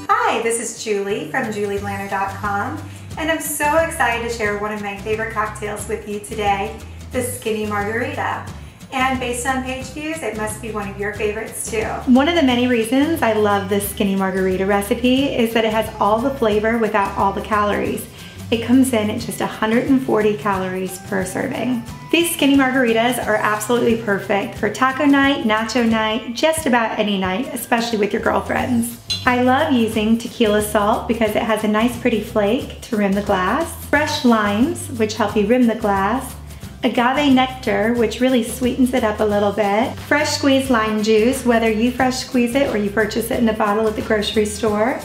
Hi, this is Julie from julieblanner.com, and I'm so excited to share one of my favorite cocktails with you today, the Skinny Margarita. And based on page views, it must be one of your favorites too. One of the many reasons I love this Skinny Margarita recipe is that it has all the flavor without all the calories. It comes in at just 140 calories per serving. These Skinny Margaritas are absolutely perfect for taco night, nacho night, just about any night, especially with your girlfriends. I love using tequila salt because it has a nice pretty flake to rim the glass, fresh limes, which help you rim the glass, agave nectar, which really sweetens it up a little bit, fresh squeezed lime juice, whether you fresh squeeze it or you purchase it in a bottle at the grocery store,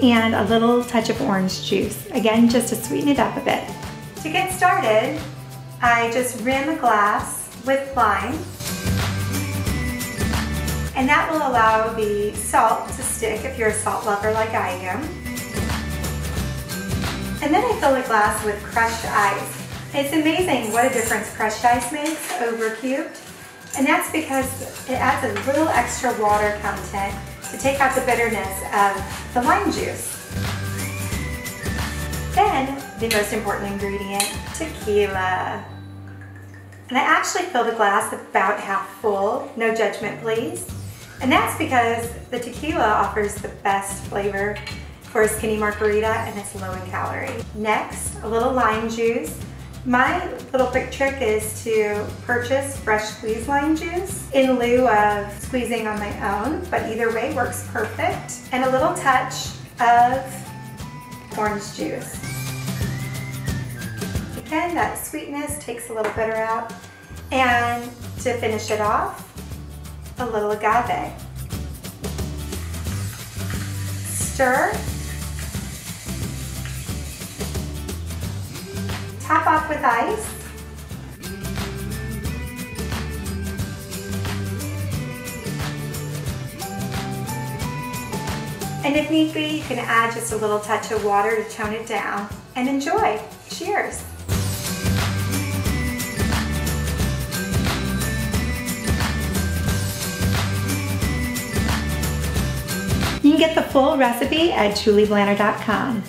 and a little touch of orange juice, again just to sweeten it up a bit. To get started, I just rim a glass with lime, and that will allow the salt to stick if you're a salt lover like I am. And then I fill the glass with crushed ice. It's amazing what a difference crushed ice makes over cubed, and that's because it adds a little extra water content to take out the bitterness of the lime juice. Then, the most important ingredient, tequila. And I actually fill the glass about half full, no judgment please. And that's because the tequila offers the best flavor for a skinny margarita, and it's low in calorie. Next, a little lime juice. My little quick trick is to purchase fresh squeezed lime juice in lieu of squeezing on my own, but either way works perfect. And a little touch of orange juice. Again, that sweetness takes a little bitter out. And to finish it off, a little agave. Stir. Top off with ice. And if need be, you can add just a little touch of water to tone it down. And enjoy. Cheers. You can get the full recipe at julieblanner.com.